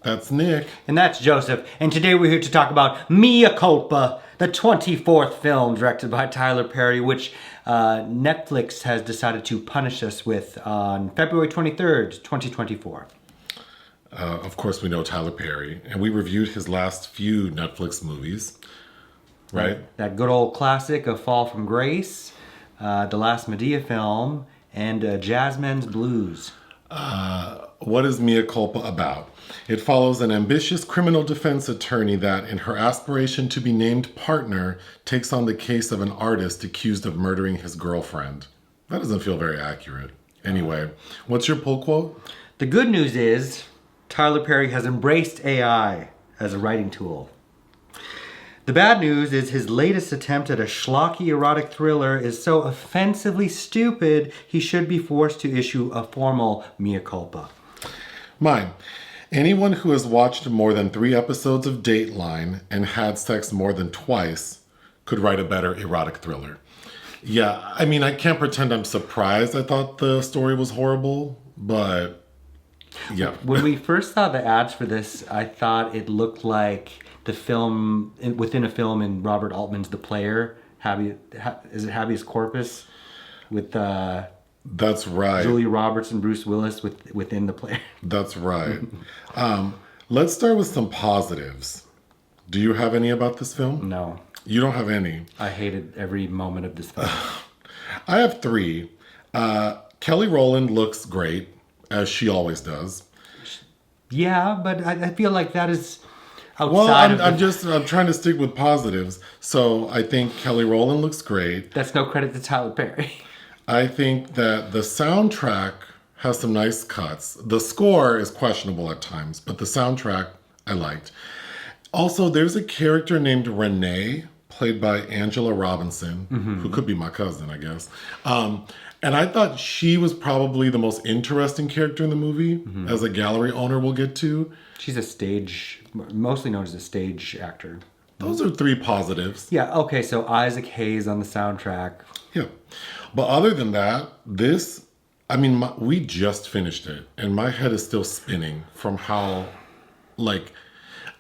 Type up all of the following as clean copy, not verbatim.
That's Nick. And that's Joseph. And today we're here to talk about Mea Culpa, the 24th film directed by Tyler Perry, which Netflix has decided to punish us with on February 23rd, 2024. Of course, we know Tyler Perry, and we reviewed his last few Netflix movies, right? That good old classic of Fall from Grace, the last Madea film, and Jazzman's Blues. What is Mea Culpa about? It follows an ambitious criminal defense attorney that, in her aspiration to be named partner, takes on the case of an artist accused of murdering his girlfriend. That doesn't feel very accurate. Anyway, what's your pull quote? The good news is Tyler Perry has embraced AI as a writing tool. The bad news is his latest attempt at a schlocky erotic thriller is so offensively stupid, he should be forced to issue a formal mea culpa. Mine. Anyone who has watched more than 3 episodes of Dateline and had sex more than twice could write a better erotic thriller. Yeah, I mean, I can't pretend I'm surprised I thought the story was horrible, but yeah. When we first saw the ads for this, I thought it looked like the film, within a film in Robert Altman's The Player, is it Habeas Corpus? With That's right. Julia Roberts and Bruce Willis within The Player. That's right. Let's start with some positives. Do you have any about this film? No. You don't have any? I hated every moment of this film. I have 3. Kelly Rowland looks great, as she always does. Yeah, but I feel like that is outside I'm trying to stick with positives. So I think Kelly Rowland looks great. That's no credit to Tyler Perry. I think that the soundtrack has some nice cuts. The score is questionable at times, but the soundtrack I liked. Also, there's a character named Renee, played by Angela Robinson, who could be my cousin, I guess. And I thought she was probably the most interesting character in the movie, as a gallery owner we'll get to. She's mostly known as a stage actor. Those are 3 positives. Yeah, okay, so Isaac Hayes on the soundtrack. Yeah. But other than that, we just finished it, and my head is still spinning from how,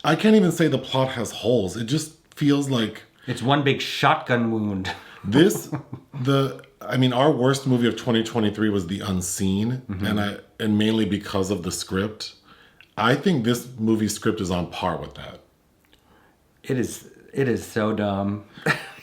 I can't even say the plot has holes. It just feels like... It's one big shotgun wound. Our worst movie of 2023 was The Unseen, and mainly because of the script. I think this movie's script is on par with that. It is so dumb.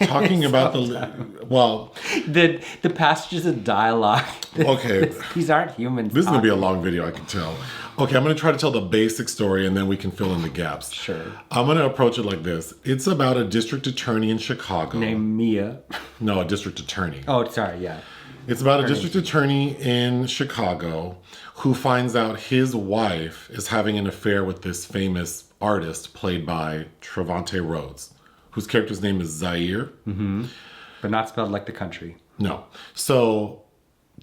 Talking about the passages of dialogue. Okay. These aren't humans. This is going to be a long video, I can tell. Okay, I'm going to try to tell the basic story and then we can fill in the gaps. Sure. I'm going to approach it like this. It's about a district attorney in Chicago. Named Mia. No, a district attorney. Oh, sorry, yeah. It's about a district attorney in Chicago who finds out his wife is having an affair with this famous artist played by Trevante Rhodes, whose character's name is Zyair. But not spelled like the country. No. So,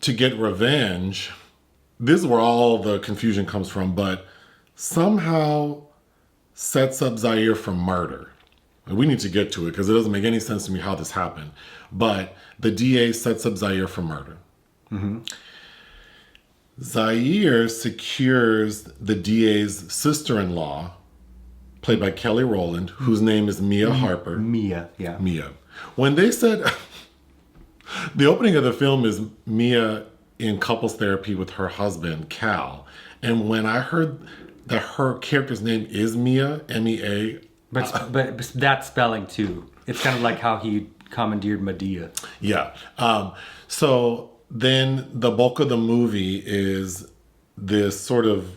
to get revenge, this is where all the confusion comes from, but somehow sets up Zyair for murder. And we need to get to it because it doesn't make any sense to me how this happened. But the DA sets up Zyair for murder. Zyair secures the DA's sister-in-law, played by Kelly Rowland, whose name is Mia Harper. Mia. When they said... the opening of the film is Mia in couples therapy with her husband, Cal. And when I heard that her character's name is Mia, M-E-A... But that spelling, too. It's kind of like how he commandeered Madea. Yeah. So then the bulk of the movie is this sort of...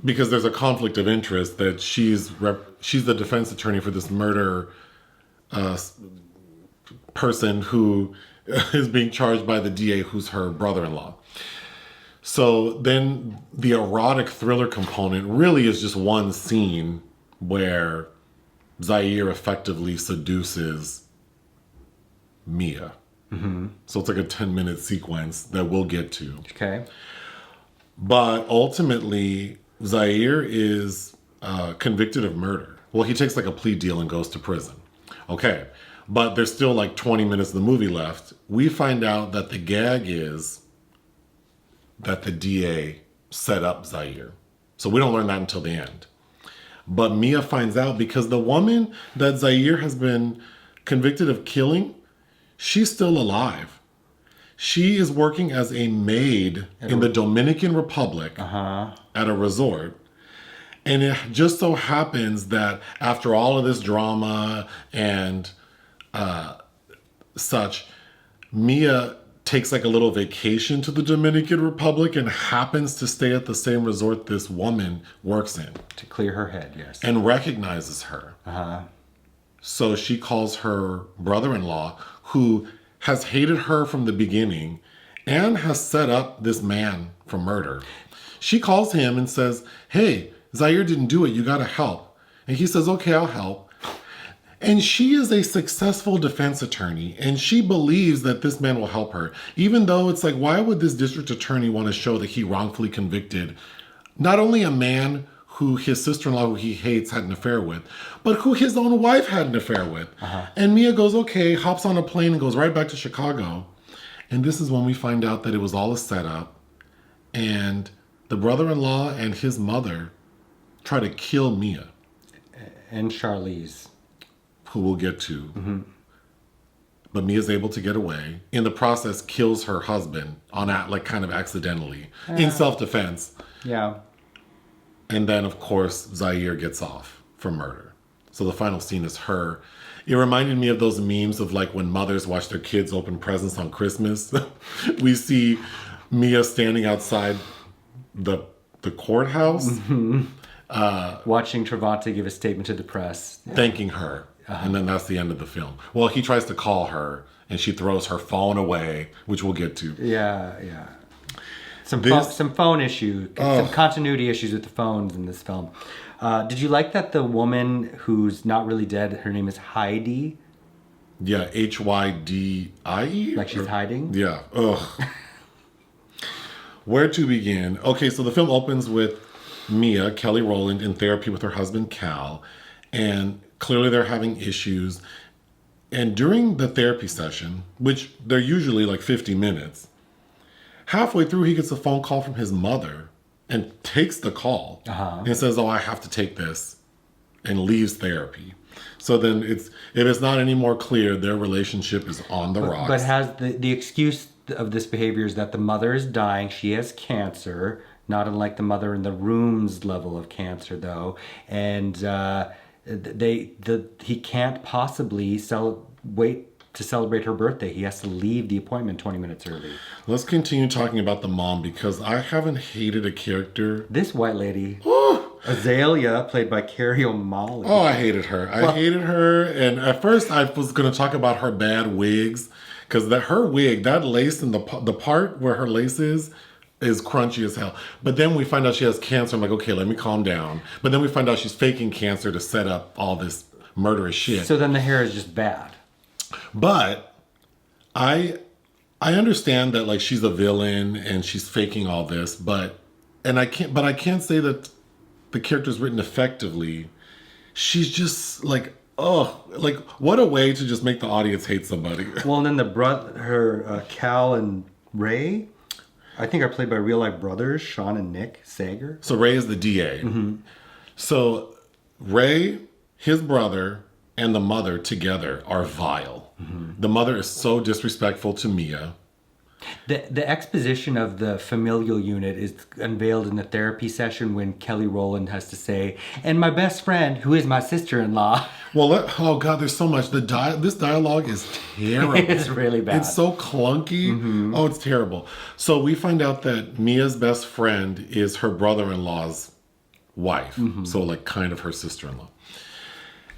Because there's a conflict of interest that she's the defense attorney for this murder person who is being charged by the DA, who's her brother-in-law. So then the erotic thriller component really is just one scene where Zyair effectively seduces Mia. So it's like a 10-minute sequence that we'll get to. Okay. But ultimately, Zyair is convicted of murder. Well, he takes a plea deal and goes to prison. Okay. But there's still 20 minutes of the movie left. We find out that the gag is that the DA set up Zyair. So we don't learn that until the end. But Mea finds out because the woman that Zyair has been convicted of killing, she's still alive. She is working as a maid in the Dominican Republic at a resort. And it just so happens that after all of this drama and such, Mea takes like a little vacation to the Dominican Republic and happens to stay at the same resort this woman works in. To clear her head, yes. And recognizes her. So she calls her brother-in-law, who has hated her from the beginning and has set up this man for murder. She calls him and says, hey, Zyair didn't do it. You got to help. And he says, okay, I'll help. And she is a successful defense attorney, and she believes that this man will help her, even though it's like, why would this district attorney want to show that he wrongfully convicted not only a man who his sister-in-law, who he hates, had an affair with, but who his own wife had an affair with. And Mea goes, okay, hops on a plane and goes right back to Chicago. And this is when we find out that it was all a setup. And the brother-in-law and his mother try to kill Mea. And Charlise. Who we'll get to. But Mia's able to get away. In the process, kills her husband kind of accidentally in self-defense. Yeah. And then, of course, Zyair gets off for murder. So the final scene is her. It reminded me of those memes of like when mothers watch their kids open presents on Christmas. We see Mea standing outside the courthouse. Watching Trevante give a statement to the press. Thanking her. And then that's the end of the film. Well, he tries to call her and she throws her phone away, which we'll get to. Yeah. Some phone issue, some continuity issues with the phones in this film. Did you like that the woman who's not really dead, her name is Heidi? Yeah, Hydie? Like she's hiding? Yeah. Ugh. Where to begin? Okay, so the film opens with Mea, Kelly Rowland, in therapy with her husband, Cal. And clearly they're having issues. And during the therapy session, which they're usually like 50 minutes, halfway through, he gets a phone call from his mother and takes the call and says, oh, I have to take this, and leaves therapy. So then if it's not any more clear, their relationship is on the rocks. But has the excuse of this behavior is that the mother is dying. She has cancer, not unlike the mother in the room's level of cancer, though. And he can't possibly wait to celebrate her birthday. He has to leave the appointment 20 minutes early. Let's continue talking about the mom, because I haven't hated a character. This white lady, Azalia, played by Kerry O'Malley. Oh, I hated her. I hated her. And at first I was going to talk about her bad wigs, because her wig, that lace in the part where her lace is crunchy as hell. But then we find out she has cancer. I'm like, okay, let me calm down. But then we find out she's faking cancer to set up all this murderous shit. So then the hair is just bad. But I understand that like she's a villain and she's faking all this, but I can't say that the character's written effectively. She's just like, like what a way to just make the audience hate somebody. Well, and then Cal and Ray, I think are played by real life brothers, Sean and Nick Sagar. So Ray is the DA. So Ray, his brother, and the mother together are vile. The mother is so disrespectful to Mea. The exposition of the familial unit is unveiled in the therapy session when Kelly Rowland has to say, and my best friend, who is my sister-in-law. Well, oh God, there's so much. This dialogue is terrible. It's really bad. It's so clunky. Oh, it's terrible. So we find out that Mia's best friend is her brother-in-law's wife. So like kind of her sister-in-law.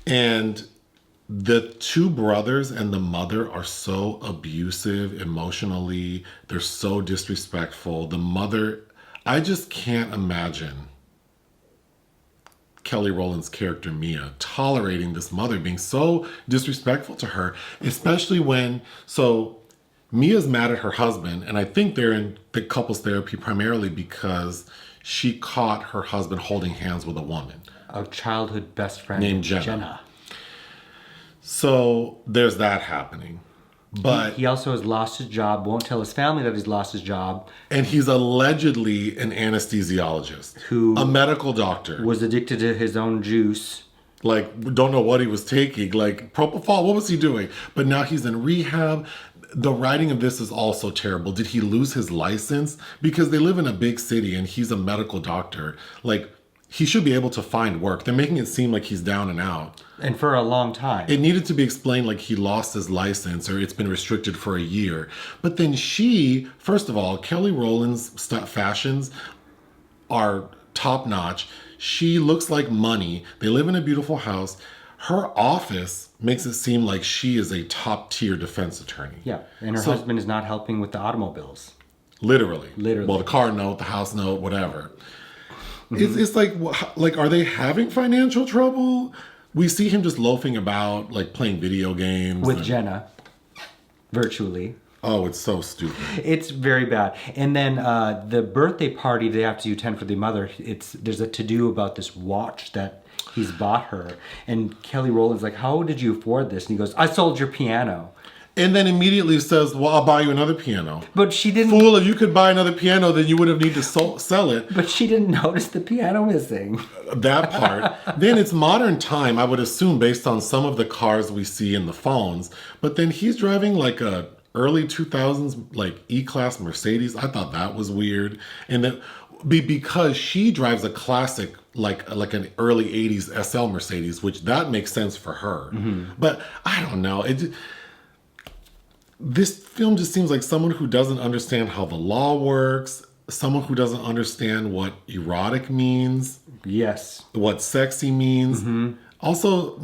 And the two brothers and the mother are so abusive emotionally. They're so disrespectful. The mother, I just can't imagine Kelly Rowland's character, Mea, tolerating this mother being so disrespectful to her, especially so Mia's mad at her husband, and I think they're in the couples therapy primarily because she caught her husband holding hands with a woman. A childhood best friend named Jenna. So there's that happening. But he also has lost his job, won't tell his family that he's lost his job. And he's allegedly an anesthesiologist. Who a medical doctor. Was addicted to his own juice. Like, don't know what he was taking. Like, propofol, what was he doing? But now he's in rehab. The writing of this is also terrible. Did he lose his license? Because they live in a big city and he's a medical doctor. Like, he should be able to find work. They're making it seem like he's down and out. And for a long time. It needed to be explained like he lost his license or it's been restricted for a year. But then first of all, Kelly Rowland's fashions are top notch. She looks like money. They live in a beautiful house. Her office makes it seem like she is a top tier defense attorney. Yeah, and her husband is not helping with the automobiles. Literally. Literally. Well, the car note, the house note, whatever. It's like, are they having financial trouble? We see him just loafing about, like playing video games. With Jenna, virtually. Oh, it's so stupid. It's very bad. And then the birthday party they have to attend for the mother, there's a to-do about this watch that he's bought her. And Kelly Rowland's like, how did you afford this? And he goes, I sold your piano. And then immediately says, well, I'll buy you another piano. But she didn't... Fool, if you could buy another piano, then you would have need to sell it. But she didn't notice the piano missing. That part. Then it's modern time, I would assume, based on some of the cars we see in the phones. But then he's driving like a early 2000s, like E-Class Mercedes. I thought that was weird. And then because she drives a classic, like an early 80s SL Mercedes, which that makes sense for her. Mm-hmm. But I don't know. This film just seems like someone who doesn't understand how the law works, someone who doesn't understand what erotic means. Yes. What sexy means. Mm-hmm. Also,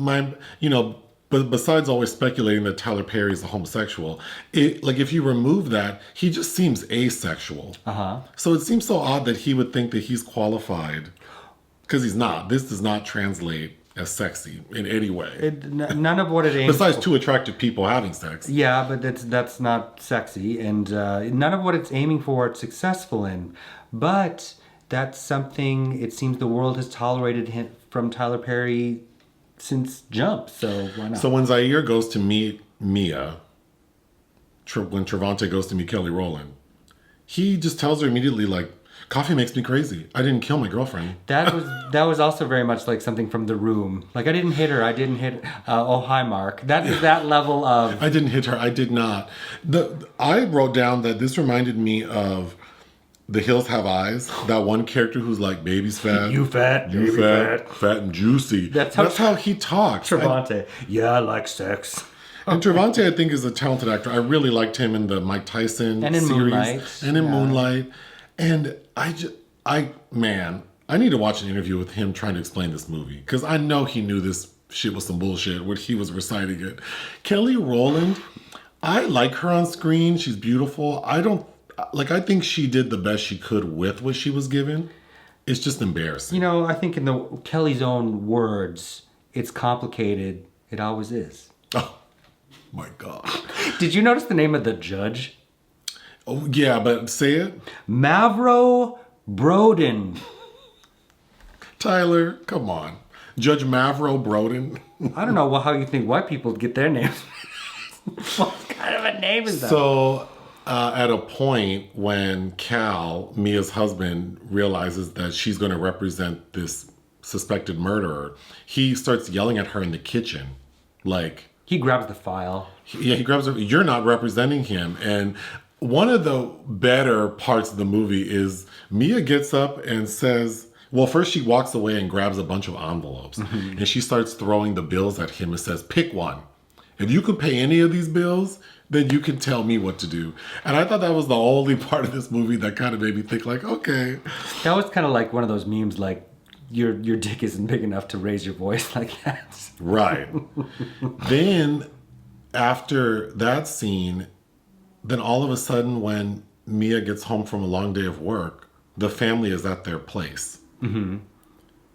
but besides always speculating that Tyler Perry is a homosexual, if you remove that, he just seems asexual. Uh-huh. So it seems so odd that he would think that he's qualified, because he's not. This does not translate as sexy in any way. None of what it aims besides two attractive people having sex. Yeah, but that's not sexy, and none of what it's aiming for it's successful in. But that's something it seems the world has tolerated from Tyler Perry since Jump, so why not? So when Zyair goes to meet Mea, when Trevante goes to meet Kelly Rowland, he just tells her immediately, like, coffee makes me crazy. I didn't kill my girlfriend. That was also very much like something from The Room. Like, I didn't hit her. I didn't hit. Oh, hi, Mark. That is that level of. I didn't hit her. I did not. I wrote down that this reminded me of The Hills Have Eyes. That one character who's like, baby's fat. You fat. You fat and juicy. That's how he talks. Trevante. Yeah, I like sex. And Trevante, I think, is a talented actor. I really liked him in the Mike Tyson and in series. Moonlight. And in Moonlight. And I need to watch an interview with him trying to explain this movie, because I know he knew this shit was some bullshit when he was reciting it. Kelly Rowland, I like her on screen. She's beautiful. I think she did the best she could with what she was given. It's just embarrassing. I think in Kelly's own words, it's complicated. It always is. Oh, my God. Did you notice the name of the judge? Oh, yeah, but say it. Mavro Broden. Tyler, come on. Judge Mavro Broden. I don't know how you think white people get their names. What kind of a name is that? So, at a point when Cal, Mia's husband, realizes that she's going to represent this suspected murderer, he starts yelling at her in the kitchen. Like... He grabs the file. He grabs her. You're not representing him. And one of the better parts of the movie is Mea gets up and says... Well, first she walks away and grabs a bunch of envelopes. Mm-hmm. And she starts throwing the bills at him and says, pick one. If you could pay any of these bills, then you can tell me what to do. And I thought that was the only part of this movie that kind of made me think, like, okay. That was kind of like one of those memes, like, your dick isn't big enough to raise your voice like that. Right. Then, after that scene, then all of a sudden when Mea gets home from a long day of work, the family is at their place. Mm-hmm.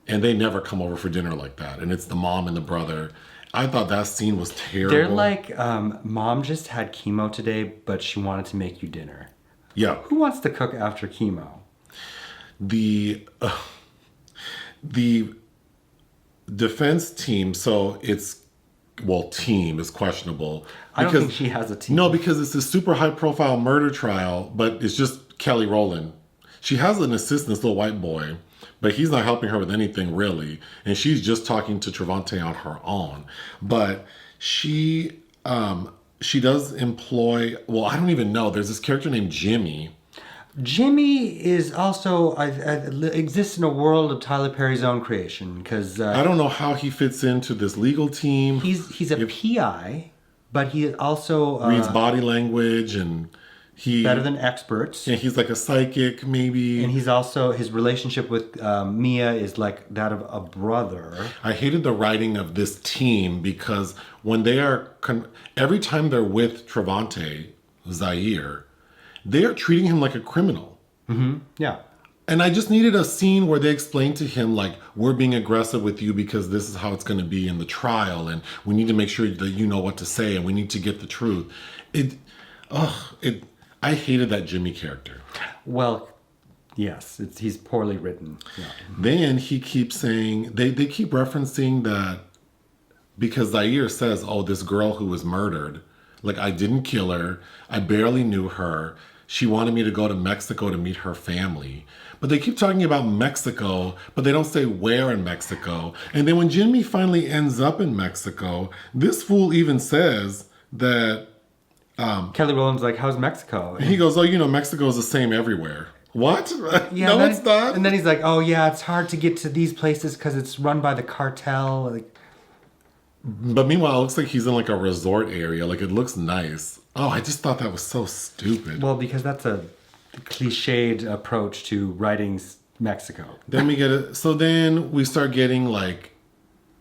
And they never come over for dinner like that. And it's the mom and the brother. I thought that scene was terrible. They're like, Mom just had chemo today, but she wanted to make you dinner. Yeah. Who wants to cook after chemo? The defense team, so it's team is questionable. I don't think she has a team. No, because it's a super high profile murder trial, but it's just Kelly Rowland. She has an assistant, this little white boy, but he's not helping her with anything really. And she's just talking to Trevante on her own. But she does employ, well, I don't even know. There's this character named Jimmy. Jimmy is also exists in a world of Tyler Perry's own creation because I don't know how he fits into this legal team. He's a PI, but he also reads body language and he better than experts. And he's like a psychic, maybe. And he's also his relationship with Mea is like that of a brother. I hated the writing of this team because when they are every time they're with Trevante, Zyair, they are treating him like a criminal. Mm-hmm. Yeah. And I just needed a scene where they explain to him, like, we're being aggressive with you because this is how it's going to be in the trial. And we need to make sure that you know what to say and we need to get the truth. I hated that Jimmy character. Well, yes, he's poorly written. Yeah. Then he keeps saying, they keep referencing that because Zyair says, oh, this girl who was murdered, like, I didn't kill her. I barely knew her. She wanted me to go to Mexico to meet her family. But they keep talking about Mexico, but they don't say where in Mexico. And then when Jimmy finally ends up in Mexico, this fool even says that... Kelly Rowland's like, how's Mexico? And he goes, oh, Mexico is the same everywhere. What? Yeah, no, it's not. And then he's like, oh, yeah, it's hard to get to these places because it's run by the cartel. Like, but meanwhile, it looks like he's in like a resort area. Like, it looks nice. Oh, I just thought that was so stupid. Well, because that's a cliched approach to writing Mexico. Then we get it. So then we start getting like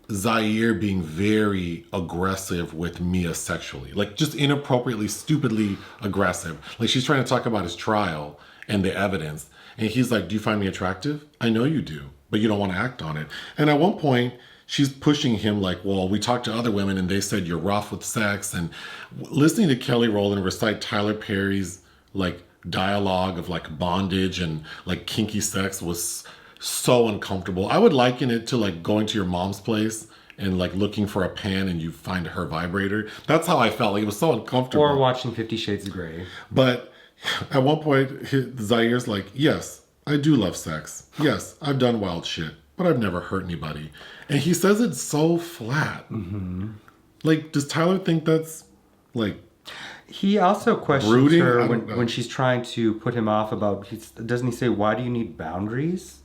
Zyair being very aggressive with Mea sexually. Like, just inappropriately, stupidly aggressive. Like, she's trying to talk about his trial and the evidence. And he's like, do you find me attractive? I know you do, but you don't want to act on it. And at one point, she's pushing him like, well, we talked to other women and they said you're rough with sex. And listening to Kelly Rowland recite Tyler Perry's like dialogue of like bondage and like kinky sex was so uncomfortable. I would liken it to like going to your mom's place and like looking for a pan and you find her vibrator. That's how I felt. Like, it was so uncomfortable. Or watching 50 Shades of Grey. But at one point, Zyair's like, yes, I do love sex. Yes, I've done wild shit, but I've never hurt anybody. And he says it so flat. Mm-hmm. Like, does Tyler think that's like... He also questions brooding? her when she's trying to put him off about... Doesn't he say, why do you need boundaries?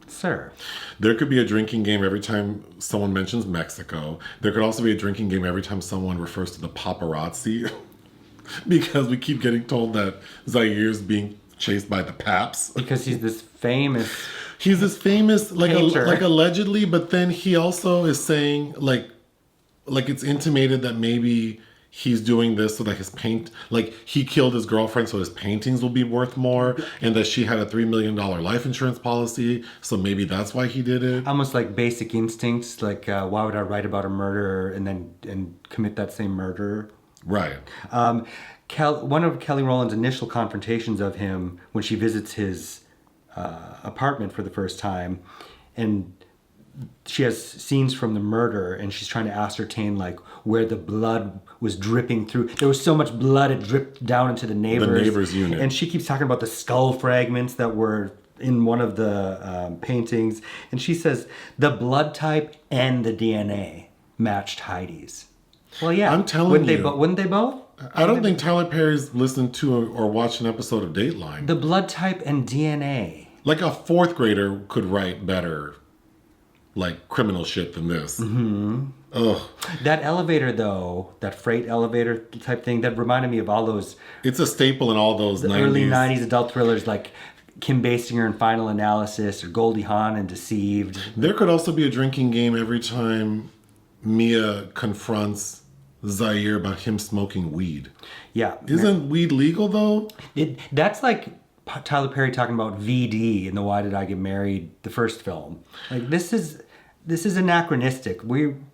Sir. There could be a drinking game every time someone mentions Mexico. There could also be a drinking game every time someone refers to the paparazzi. Because we keep getting told that Zyair's being chased by the paps. Because he's this famous... He's this famous, like painter. Allegedly, but then he also is saying, like it's intimated that maybe he's doing this so that he killed his girlfriend so his paintings will be worth more, and that she had a $3 million life insurance policy, so maybe that's why he did it. Almost like Basic Instincts, like why would I write about a murderer and commit that same murder? Right. One of Kelly Rowland's initial confrontations of him when she visits his apartment for the first time, and she has scenes from the murder and she's trying to ascertain like where the blood was dripping through. There was so much blood it dripped down into the neighbor's unit. And she keeps talking about the skull fragments that were in one of the paintings. And she says the blood type and the DNA matched Heidi's. Well, yeah. I'm telling you. Wouldn't they both? I don't think Tyler Perry's listened to or watched an episode of Dateline. The blood type and DNA. Like a fourth grader could write better, like, criminal shit than this. Mm-hmm. Ugh. That elevator, though, that freight elevator type thing, that reminded me of all those... It's a staple in all those 90s. Early 90s adult thrillers like Kim Basinger in Final Analysis or Goldie Hawn in Deceived. There could also be a drinking game every time Mea confronts Zyair about him smoking weed. Yeah. Isn't weed legal, though? That's like Tyler Perry talking about VD in the Why Did I Get Married, the first film. Like, this is anachronistic.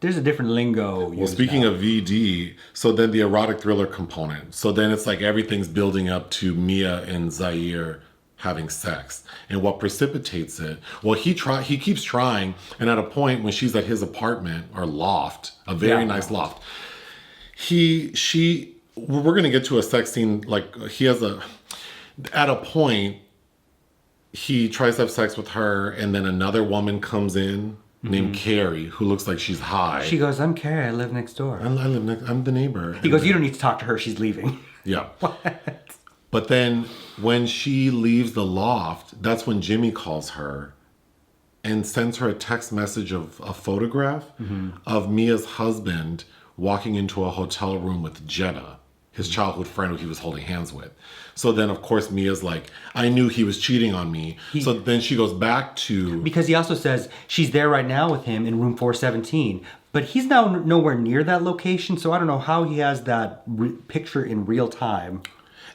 There's a different lingo. Well, speaking of VD, so then the erotic thriller component. So then it's like everything's building up to Mea and Zyair having sex. And what precipitates it, well, he keeps trying, and at a point when she's at his apartment or loft, a very nice loft, we're gonna get to a sex scene, like at a point, he tries to have sex with her, and then another woman comes in named Kerry, who looks like she's high. She goes, I'm Kerry, I live next door. I'm the neighbor. He goes, you don't need to talk to her, she's leaving. Yeah. What? But then when she leaves the loft, that's when Jimmy calls her and sends her a text message of a photograph of Mia's husband walking into a hotel room with Jenna, his childhood friend who he was holding hands with. So then, of course, Mia's like, I knew he was cheating on me. So then she goes back to... Because he also says she's there right now with him in room 417. But he's now nowhere near that location, so I don't know how he has that picture in real time.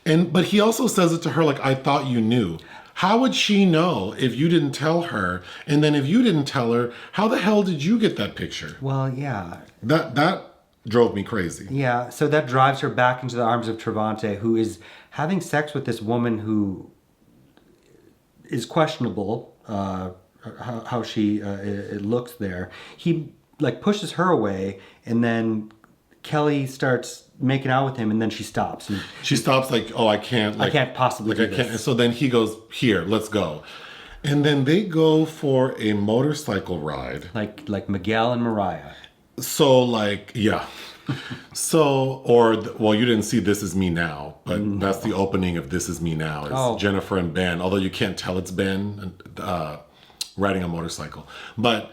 But he also says it to her like, I thought you knew. How would she know if you didn't tell her? And then if you didn't tell her, how the hell did you get that picture? Well, yeah. That drove me crazy. Yeah, so that drives her back into the arms of Trevante, who is having sex with this woman who is questionable, how she it looks there. He like pushes her away, and then Kelly starts making out with him, and then she stops. And she stops like, oh, I can't possibly do this. And so then he goes, here, let's go. And then they go for a motorcycle ride. Like Miguel and Mariah. So like, yeah. So, well, you didn't see This Is Me Now, but that's the opening of This Is Me Now. It's Jennifer and Ben, although you can't tell it's Ben riding a motorcycle. But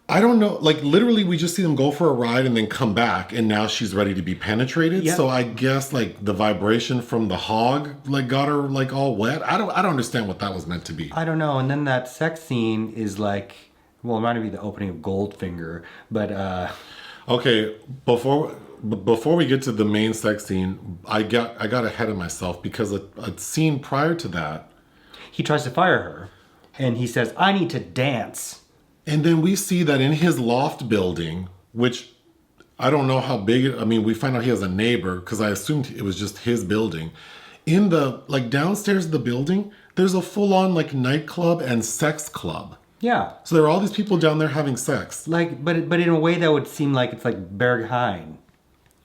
I don't know, like literally we just see them go for a ride and then come back, and now she's ready to be penetrated. Yep. So I guess like the vibration from the hog like got her like all wet. I don't understand what that was meant to be. I don't know. And then that sex scene is like, well, it might be the opening of Goldfinger, but okay, before we get to the main sex scene, I got ahead of myself because a scene prior to that, he tries to fire her, and he says, I need to dance. And then we see that in his loft building, which I don't know how big it, I mean, we find out he has a neighbor because I assumed it was just his building. In the, like downstairs of the building, there's a full-on like nightclub and sex club. Yeah. So there are all these people down there having sex. Like, but in a way that would seem like it's like Berghain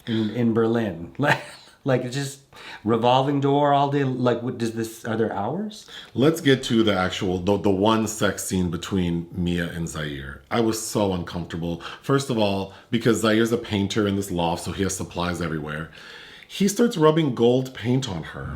in Berlin. Like it's just revolving door all day. Like, what does this? Are there hours? Let's get to the actual the one sex scene between Mea and Zyair. I was so uncomfortable. First of all, because Zair's a painter in this loft, so he has supplies everywhere. He starts rubbing gold paint on her,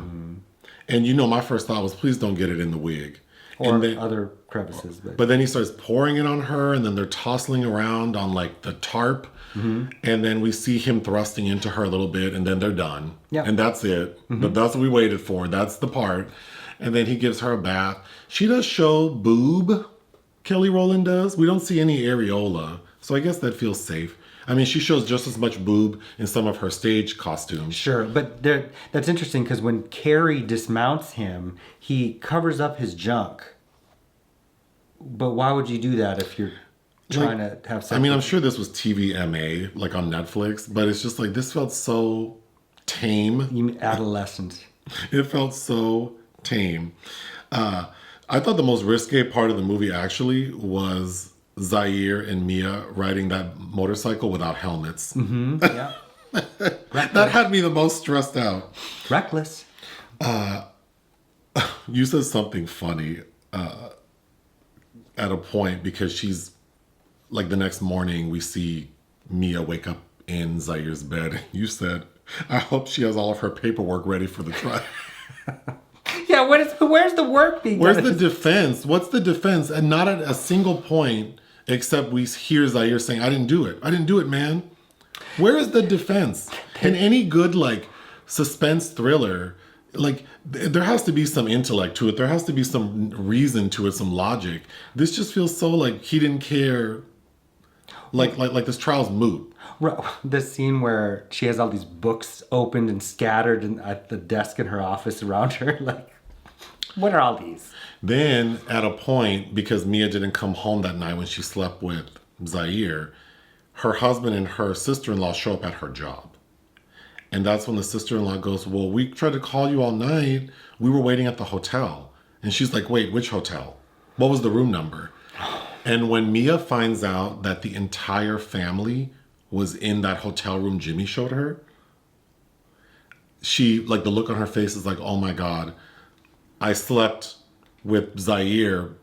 and you know, my first thought was, please don't get it in the wig. Or then, other crevices. But then he starts pouring it on her, and then they're tossing around on like the tarp. And then we see him thrusting into her a little bit, and then they're done. Yeah. And that's it. But that's what we waited for. That's the part. And then he gives her a bath. She does show boob, Kelly Rowland does. We don't see any areola. So I guess that feels safe. I mean, she shows just as much boob in some of her stage costumes. Sure, but that's interesting because when Kerry dismounts him, he covers up his junk. But why would you do that if you're trying to have sex? I mean, I'm sure this was TVMA, like on Netflix, but it's just like, this felt so tame. You mean adolescent. It felt so tame. I thought the most risque part of the movie actually was Zyair and Mea riding that motorcycle without helmets. Yeah. That had me the most stressed out. Reckless. You said something funny at a point, because she's like, the next morning we see Mea wake up in Zyair's bed. You said, I hope she has all of her paperwork ready for the trial. Yeah, where's the work being done? Where's the defense? What's the defense? And not at a single point except we hear Zyair saying, I didn't do it. I didn't do it, man. Where is the defense? In any good, like, suspense thriller, like, there has to be some intellect to it. There has to be some reason to it, some logic. This just feels so like he didn't care. Like this trial's moot. The scene where she has all these books opened and scattered at the desk in her office around her. Like, what are all these? Then at a point, because Mea didn't come home that night when she slept with Zyair, her husband and her sister-in-law show up at her job. And that's when the sister-in-law goes, well, we tried to call you all night. We were waiting at the hotel. And she's like, wait, which hotel? What was the room number? And when Mea finds out that the entire family was in that hotel room Jimmy showed her, she, like, the look on her face is like, oh my God, I slept with Zyair,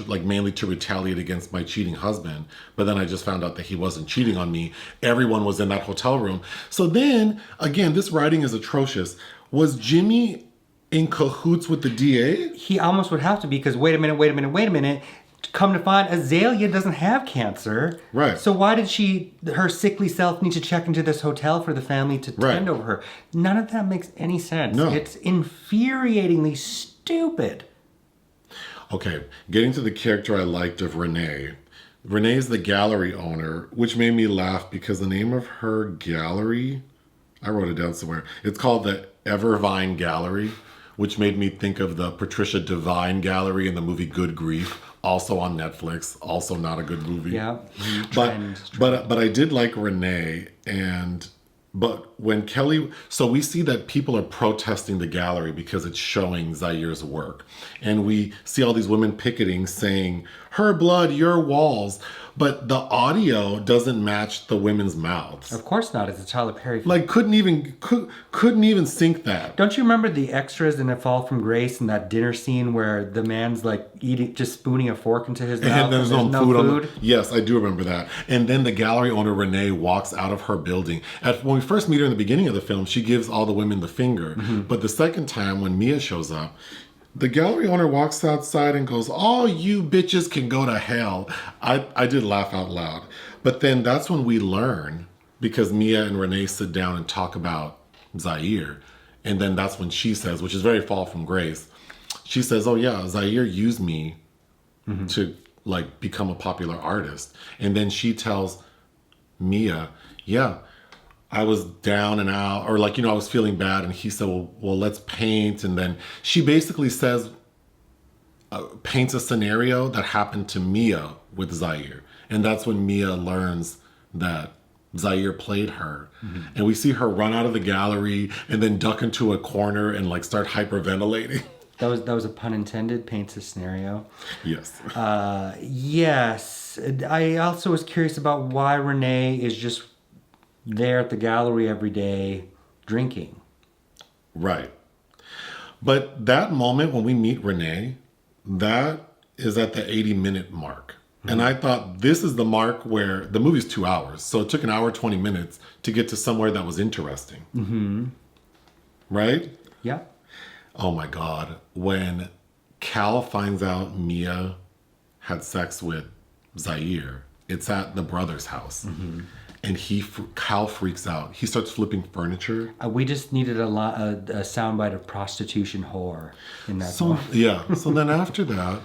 like mainly to retaliate against my cheating husband. But then I just found out that he wasn't cheating on me. Everyone was in that hotel room. So then, again, this writing is atrocious. Was Jimmy in cahoots with the DA? He almost would have to be, because wait a minute. Come to find, Azalia doesn't have cancer. Right. So why did her sickly self need to check into this hotel for the family to tend over her? None of that makes any sense. No. It's infuriatingly stupid. Okay, getting to the character I liked of Renee. Renee is the gallery owner, which made me laugh because the name of her gallery, I wrote it down somewhere. It's called the Evervine Gallery, which made me think of the Patricia Devine Gallery in the movie Good Grief, also on Netflix, also not a good movie. Yeah. But I did like Renee, but when Kelly, so we see that people are protesting the gallery because it's showing Zyair's work. And we see all these women picketing saying, her blood, your walls. But the audio doesn't match the women's mouths. Of course not. It's a Tyler Perry film. Like couldn't even sync that. Don't you remember the extras in A Fall from Grace in that dinner scene where the man's like just spooning a fork into his mouth And there's no food. food? Yes, I do remember that. And then the gallery owner, Renee, walks out of her building. When we first meet her in the beginning of the film, she gives all the women the finger. Mm-hmm. But the second time when Mea shows up, the gallery owner walks outside and goes, all you bitches can go to hell. I did laugh out loud. But then that's when we learn, because Mea and Renee sit down and talk about Zyair. And then that's when she says, which is very Fall from Grace, she says, oh yeah, Zyair used me to like become a popular artist. And then she tells Mea, yeah, I was down and out, or like, I was feeling bad. And he said, well, let's paint. And then she basically says, paints a scenario that happened to Mea with Zyair. And that's when Mea learns that Zyair played her. Mm-hmm. And we see her run out of the gallery and then duck into a corner and like start hyperventilating. That was a pun intended, paints a scenario. Yes. Yes. I also was curious about why Renee is just there at the gallery every day drinking. Right. But that moment when we meet Renee, that is at the 80-minute mark. Mm-hmm. And I thought this is the mark where the movie's 2 hours. So it took an hour, 20 minutes to get to somewhere that was interesting. Mm-hmm. Right? Yeah. Oh my God. When Cal finds out Mea had sex with Zyair, it's at the brother's house. Mm-hmm. And Cal freaks out. He starts flipping furniture. We just needed a soundbite of prostitution whore in that song. Yeah. So then after that,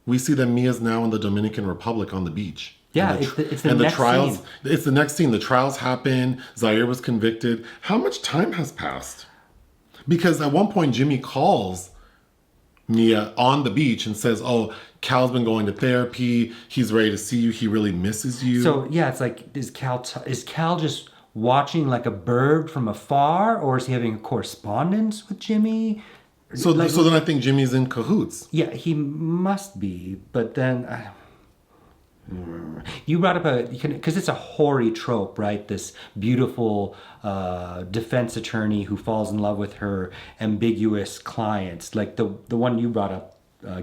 we see that Mia's now in the Dominican Republic on the beach. Yeah, it's the next trials, scene. It's the next scene. The trials happen. Zyair was convicted. How much time has passed? Because at one point, Jimmy calls Mea on the beach and says, oh, Cal's been going to therapy. He's ready to see you. He really misses you. So yeah, it's like, is Cal just watching like a bird from afar, or is he having a correspondence with Jimmy? So then I think Jimmy's in cahoots. Yeah, he must be. But then you brought up because it's a hoary trope, right? This beautiful defense attorney who falls in love with her ambiguous clients, like the one you brought up,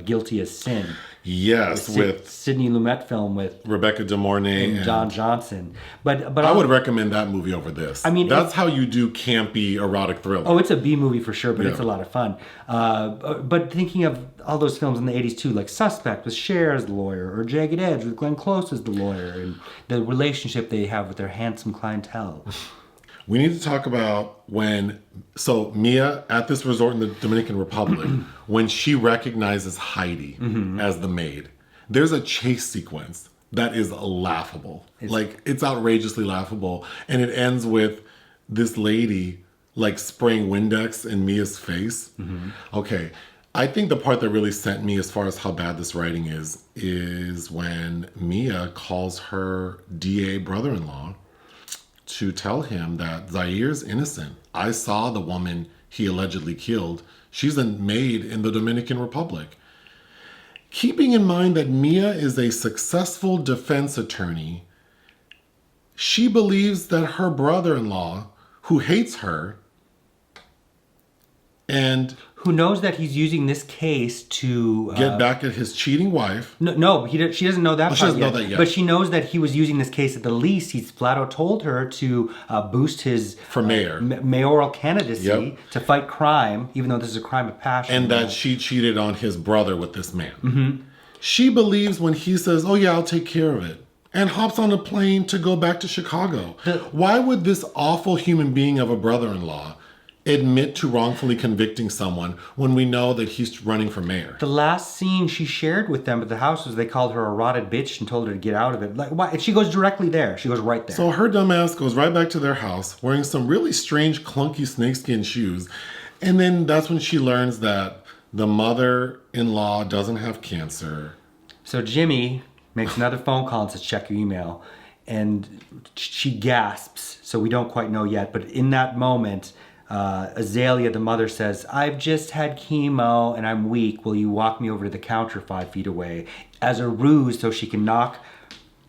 Guilty as Sin. Yes, with Sidney Lumet film with Rebecca De Mornay and John Johnson. But I would recommend that movie over this. I mean, that's how you do campy erotic thriller. Oh, it's a B movie for sure, but it's a lot of fun. But thinking of all those films in the 80s too, like Suspect with Cher as the lawyer, or Jagged Edge with Glenn Close as the lawyer, and the relationship they have with their handsome clientele. We need to talk about Mea at this resort in the Dominican Republic, when she recognizes Heidi as the maid, there's a chase sequence that is laughable. It's outrageously laughable. And it ends with this lady like spraying Windex in Mia's face. Mm-hmm. Okay. I think the part that really sent me as far as how bad this writing is when Mea calls her DA brother-in-law to tell him that Zyair's innocent. I saw the woman he allegedly killed. She's a maid in the Dominican Republic. Keeping in mind that Mea is a successful defense attorney, she believes that her brother-in-law, who hates her, and who knows that he's using this case to get back at his cheating wife. No, she doesn't know that. She doesn't know that yet. But she knows that he was using this case at the least. He's flat out told her to boost his For mayor. Mayoral candidacy Yep. to fight crime, even though this is a crime of passion. And that she cheated on his brother with this man. Mm-hmm. She believes when he says, "Oh yeah, I'll take care of it," and hops on a plane to go back to Chicago. Why would this awful human being of a brother-in-law admit to wrongfully convicting someone when we know that he's running for mayor? The last scene she shared with them at the house was they called her a rotted bitch and told her to get out of it. Like, why? And she goes directly there. She goes right there. So her dumbass goes right back to their house wearing some really strange, clunky snakeskin shoes. And then that's when she learns that the mother-in-law doesn't have cancer. So Jimmy makes another phone call and says, check your email. And she gasps. So we don't quite know yet. But in that moment, Azalia, the mother, says, "I've just had chemo and I'm weak. Will you walk me over to the counter 5 feet away?" As a ruse so she can knock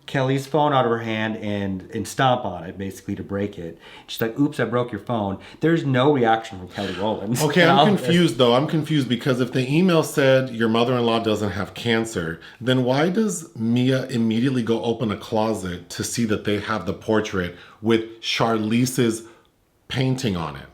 Kelly's phone out of her hand and stomp on it, basically, to break it. She's like, "Oops, I broke your phone." There's no reaction from Kelly Rowland. Okay, I'm confused though. I'm confused because if the email said your mother-in-law doesn't have cancer, then why does Mea immediately go open a closet to see that they have the portrait with Charlise's painting on it?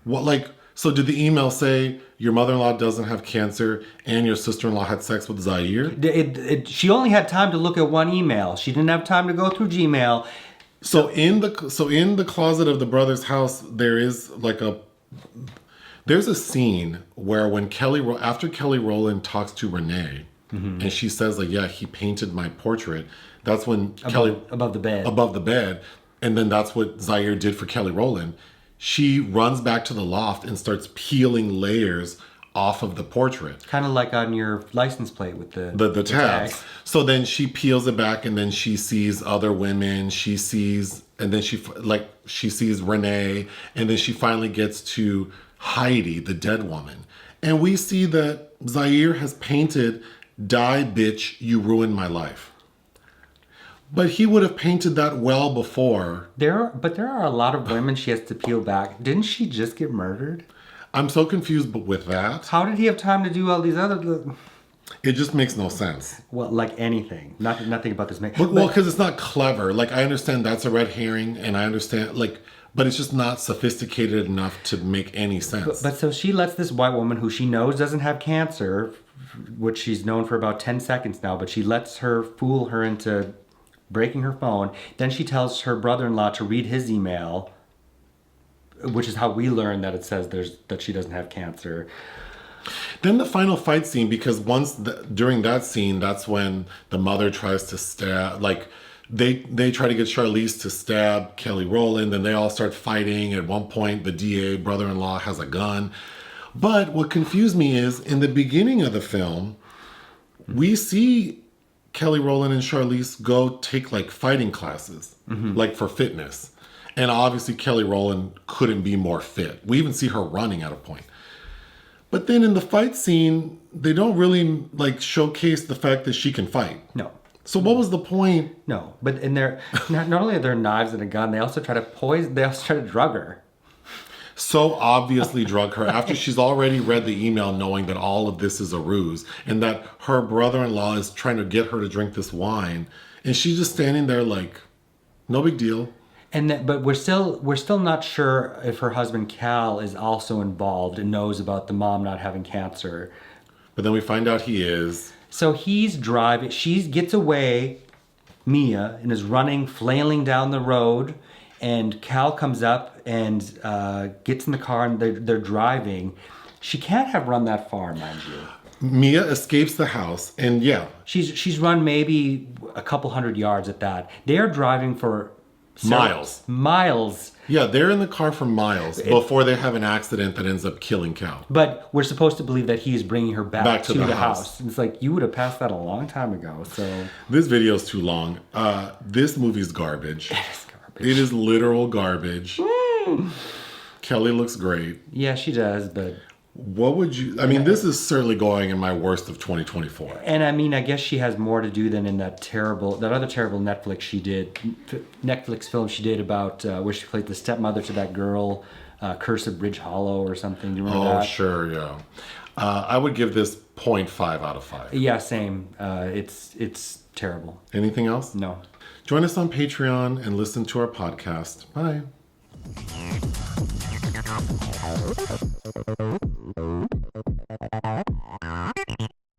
What, like, so did the email say your mother-in-law doesn't have cancer and your sister-in-law had sex with Zyair? She only had time to look at one email. She didn't have time to go through Gmail. So in the closet of the brother's house, there's a scene where when after Kelly Rowland talks to Renee, and she says like, "Yeah, he painted my portrait." That's when Kelly above the bed, and then that's what Zyair did for Kelly Rowland. She runs back to the loft and starts peeling layers off of the portrait. Kind of like on your license plate with the tabs. tag. So then she peels it back and then she sees other women. She sees Renee, and then she finally gets to Heidi, the dead woman. And we see that Zyair has painted "Die Bitch, You Ruined My Life." But he would have painted that well before. But there are a lot of women she has to peel back. Didn't she just get murdered? I'm so confused with that. How did he have time to do all these other... It just makes no sense. Well, like anything. Nothing about this makes... Well, because it's not clever. Like, I understand that's a red herring, and I understand, like... But it's just not sophisticated enough to make any sense. But so she lets this white woman who she knows doesn't have cancer, which she's known for about 10 seconds now, but she lets her fool her into breaking her phone. Then she tells her brother-in-law to read his email, which is how we learn that it says that she doesn't have cancer. Then the final fight scene, because during that scene, that's when the mother tries to stab, like, they try to get Charlise to stab Kelly Rowland, and they all start fighting. At one point, the DA brother-in-law has a gun. But what confused me is, in the beginning of the film, we see Kelly Rowland and Charlise go take like fighting classes, like for fitness. And obviously Kelly Rowland couldn't be more fit. We even see her running at a point. But then in the fight scene, they don't really like showcase the fact that she can fight. No. So what was the point? No, but in their not only are there knives and a gun, they also try to drug her. So obviously drug her after she's already read the email knowing that all of this is a ruse and that her brother-in-law is trying to get her to drink this wine. And she's just standing there like, no big deal. But we're still not sure if her husband Cal is also involved and knows about the mom not having cancer. But then we find out he is. So he's driving. She gets away, Mea, and is running, flailing down the road. And Cal comes up and gets in the car, and they're driving. She can't have run that far, mind you. Mea escapes the house, and yeah. She's run maybe a couple hundred yards at that. They are driving for miles. Yeah, they're in the car for miles before they have an accident that ends up killing Cal. But we're supposed to believe that he is bringing her back to the house. It's like, you would have passed that a long time ago. So this video is too long. This movie's garbage. It is garbage. garbage. It is literal garbage. Kelly looks great. Yeah, she does, but... What would you... I mean, this is certainly going in my worst of 2024. And I mean, I guess she has more to do than in that other terrible Netflix film she did about where she played the stepmother to that girl, Curse of Bridge Hollow or something. Do you remember that? Oh, sure, yeah. I would give this 0.5 out of 5. Yeah, same. It's terrible. Anything else? No. Join us on Patreon and listen to our podcast. Bye.